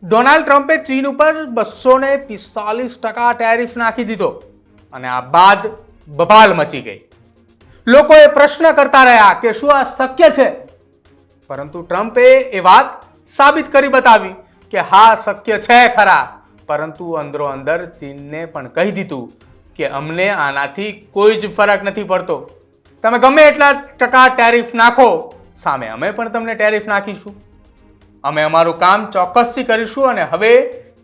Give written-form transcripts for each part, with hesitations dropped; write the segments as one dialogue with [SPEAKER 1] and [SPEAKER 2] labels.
[SPEAKER 1] Donald ટ્રમ્પે ચીન ઉપર 245% ટેરિફ નાખી દીધો અને આ બાદ બબાલ મચી ગઈ. લોકોએ પ્રશ્ન કરતા રહ્યા કે શું આ શક્ય છે, પરંતુ ટ્રમ્પે એ વાત સાબિત કરી બતાવી કે હા શક્ય છે ખરા, પરંતુ અંદરો અંદર ચીનને પણ કહી દીધું કે અમને આનાથી કોઈ જ ફરક નથી પડતો. તમે ગમે એટલા ટકા ટેરિફ નાખો, સામે અમે પણ તમને ટેરિફ નાખીશું. અમે અમારું કામ ચોક્કસથી કરીશું. અને હવે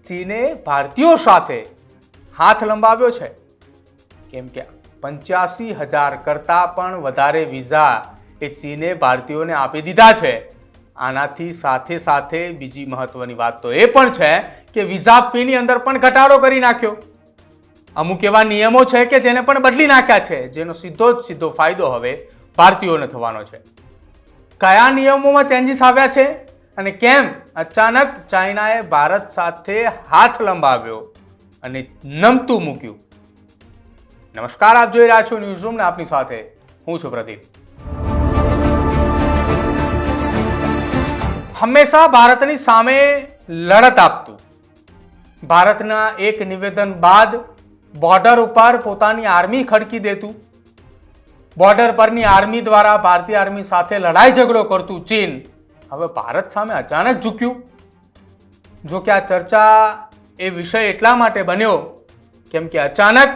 [SPEAKER 1] ચીને ભારતીયો સાથે હાથ લંબાવ્યો છે, કેમ કે 85,000 કરતાં પણ વધારે વિઝા એ ચીને ભારતીયોને આપી દીધા છે. આનાથી સાથે સાથે બીજી મહત્વની વાત તો એ પણ છે કે વિઝા ફીની અંદર પણ ઘટાડો કરી નાખ્યો. અમુક એવા નિયમો છે કે જેને પણ બદલી નાખ્યા છે, જેનો સીધો ફાયદો હવે ભારતીયોને થવાનો છે. કયા નિયમોમાં ચેન્જીસ આવ્યા છે અને કેમ અચાનક ચાઇનાએ ભારત સાથે હાથ લંબાવ્યો અને નમતું મૂક્યું? નમસ્કાર, આપ જોઈ રહ્યા છો ન્યૂઝરૂમ ને આપની સાથે હું છું પ્રદીપ. હંમેશા ભારતની સામે લડત આપતું, ભારતના એક નિવેદન બાદ બોર્ડર ઉપર પોતાની આર્મી ખડકી દેતું, બોર્ડર પરની આર્મી દ્વારા ભારતીય આર્મી સાથે લડાઈ ઝઘડો કરતું ચીન હવે ભારત સામે અચાનક ઝૂક્યું. જો કે આ ચર્ચા એ વિષય એટલા માટે બન્યો કેમ કે અચાનક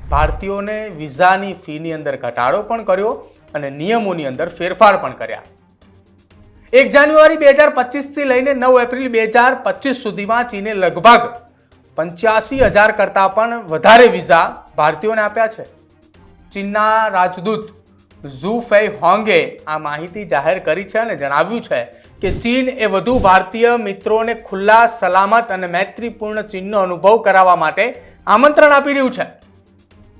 [SPEAKER 1] ભારતીયોને વિઝાની ફીની અંદર ઘટાડો પણ કર્યો અને નિયમોની અંદર ફેરફાર પણ કર્યા. 1 જાન્યુઆરી 2025 થી લઈને 9 એપ્રિલ 2025 સુધીમાં ચીને લગભગ 85,000 કરતાં પણ વધારે વિઝા ભારતીયોને આપ્યા છે. ચીનના રાજદૂત ઝુ ફેઈ હોંગે આ માહિતી જાહેર કરી છે અને જણાવ્યું છે કે ચીન એ વધુ ભારતીય મિત્રોને ખુલ્લા, સલામત અને મૈત્રીપૂર્ણ ચીનનો અનુભવ કરાવવા માટે આમંત્રણ આપી રહ્યું છે.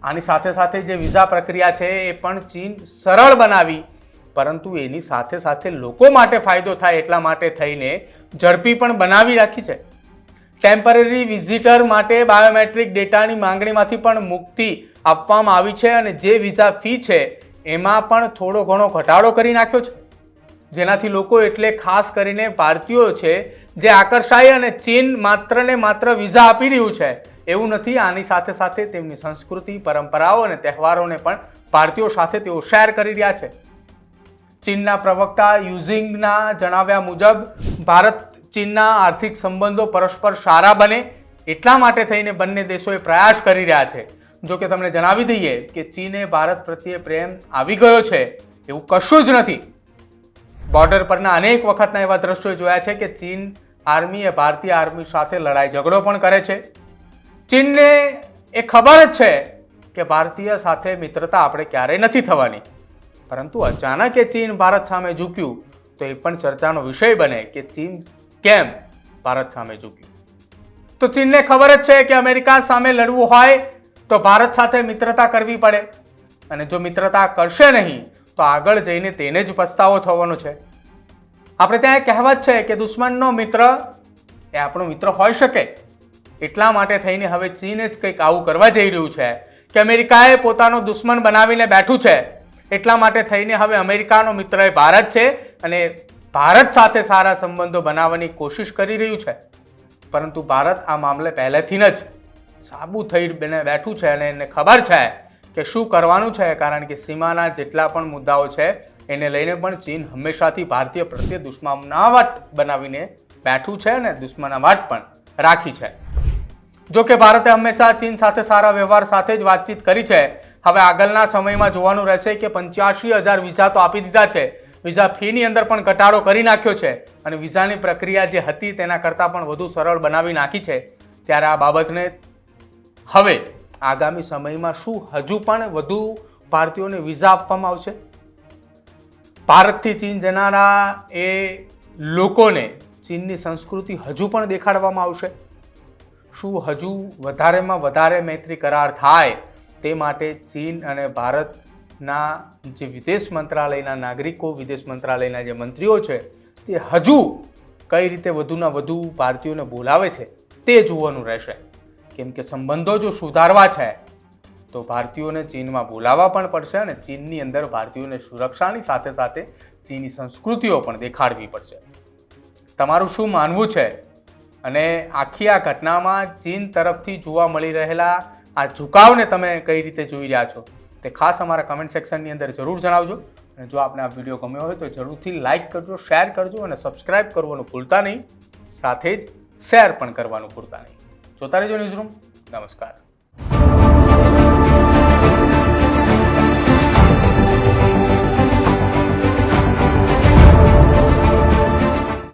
[SPEAKER 1] આની સાથે સાથે જે વિઝા પ્રક્રિયા છે એ પણ ચીન સરળ બનાવી, પરંતુ એની સાથે સાથે લોકો માટે ફાયદો થાય એટલા માટે થઈને ઝડપી પણ બનાવી રાખી છે. ટેમ્પરરી વિઝિટર માટે બાયોમેટ્રિક ડેટાની માંગણીમાંથી પણ મુક્તિ આપવામાં આવી છે અને જે વિઝા ફી છે એમાં પણ થોડો ઘણો ઘટાડો કરી નાખ્યો છે, જેનાથી લોકો એટલે ખાસ કરીને ભારતીયો છે જે આકર્ષાય અને ચીન માત્ર ને માત્ર વિઝા આપી રહ્યું છે એવું નથી. આની સાથે સાથે તેમની સંસ્કૃતિ, પરંપરાઓ અને તહેવારોને પણ ભારતીયો સાથે તેઓ શેર કરી રહ્યા છે. ચીનના પ્રવક્તા યુઝિંગના જણાવ્યા મુજબ ભારત ચીનના આર્થિક સંબંધો પરસ્પર સારા બને એટલા માટે થઈને બંને દેશોએ પ્રયાસ કરી રહ્યા છે. જો કે તમને જણાવી દઈએ કે ચીને ભારત પ્રત્યે પ્રેમ આવી ગયો છે એવું કશું જ નથી. બોર્ડર પરના અનેક વખતના એવા દ્રશ્યો જોયા છે કે ચીન આર્મી એ ભારતીય આર્મી સાથે લડાઈ ઝઘડો પણ કરે છે. ચીનને એ ખબર જ છે કે ભારતીય સાથે મિત્રતા આપણે ક્યારેય નથી થવાની, પરંતુ અચાનક એ ચીન ભારત સામે ઝૂક્યું તો એ પણ ચર્ચાનો વિષય બને કે ચીન કેમ ભારત સામે ઝૂક્યું. તો ચીનને ખબર જ છે કે અમેરિકા સામે લડવું હોય તો ભારત સાથે મિત્રતા કરવી પડે, અને જો મિત્રતા કરશે નહીં તો આગળ જઈને તેને જ પસ્તાવો થવાનો છે. આપણે ત્યાં એક કહેવત છે કે દુશ્મનનો મિત્ર એ આપણો મિત્ર હોઈ શકે. એટલા માટે થઈને હવે ચીન જ કંઈક આવું કરવા જઈ રહ્યું છે કે અમેરિકાએ પોતાનો દુશ્મન બનાવીને બેઠું છે. એટલા માટે થઈને હવે અમેરિકાનો મિત્ર એ ભારત છે અને ભારત સાથે સારા સંબંધો બનાવવાની કોશિશ કરી રહ્યું છે, પરંતુ ભારત આ મામલે પહેલેથી જ સાબુ થઈ બેઠું છે અને એને ખબર છે કે શું કરવાનું છે, કારણ કે સીમાના જેટલા પણ મુદ્દાઓ છે એને લઈને પણ ચીન હંમેશાથી ભારતીય પ્રત્યે દુશ્મનાવટ બનાવીને બેઠું છે અને દુશ્મનાવટ પણ રાખી છે. જો કે ભારતે હંમેશા ચીન સાથે સારા વ્યવહાર સાથે જ વાતચીત કરી છે. હવે આગળના સમયમાં જોવાનું રહેશે કે 85,000 વિઝા તો આપી દીધા છે, વિઝા ફીની અંદર પણ ઘટાડો કરી નાખ્યો છે અને વિઝાની પ્રક્રિયા જે હતી તેના કરતાં પણ વધુ સરળ બનાવી નાખી છે. ત્યારે આ બાબતને હવે આગામી સમયમાં શું હજુ પણ વધુ ભારતીયોને વિઝા આપવામાં આવશે? ભારતથી ચીન જનારા એ લોકોને ચીનની સંસ્કૃતિ હજુ પણ દેખાડવામાં આવશે? શું હજુ વધારેમાં વધારે મૈત્રી કરાર થાય તે માટે ચીન અને ભારતના જે વિદેશ મંત્રાલયના નાગરિકો, વિદેશ મંત્રાલયના જે મંત્રીઓ છે તે હજુ કઈ રીતે વધુના વધુ ભારતીયોને બોલાવે છે તે જોવાનું રહેશે. કેમ કે સંબંધો જો સુધારવા છે તો ભારતીયોને ચીનમાં બોલાવવા પણ પડશે અને ચીનની અંદર ભારતીયોને સુરક્ષાની સાથે સાથે ચીની સંસ્કૃતિઓ પણ દેખાડવી પડશે. તમારું શું માનવું છે અને આખી આ ઘટનામાં ચીન તરફથી જોવા મળી રહેલા આ ઝુકાવને તમે કઈ રીતે જોઈ રહ્યા છો તે ખાસ અમારા કમેન્ટ સેક્શનની અંદર જરૂર જણાવજો. અને જો આપને આ વિડીયો ગમ્યો હોય તો જરૂરથી લાઇક કરજો, શેર કરજો અને સબસ્ક્રાઇબ કરવાનું ભૂલતા નહીં. સાથે જ શેર પણ કરવાનું ભૂલતા નહીં. જોતા રહેજો ન્યૂઝરૂમ. નમસ્કાર.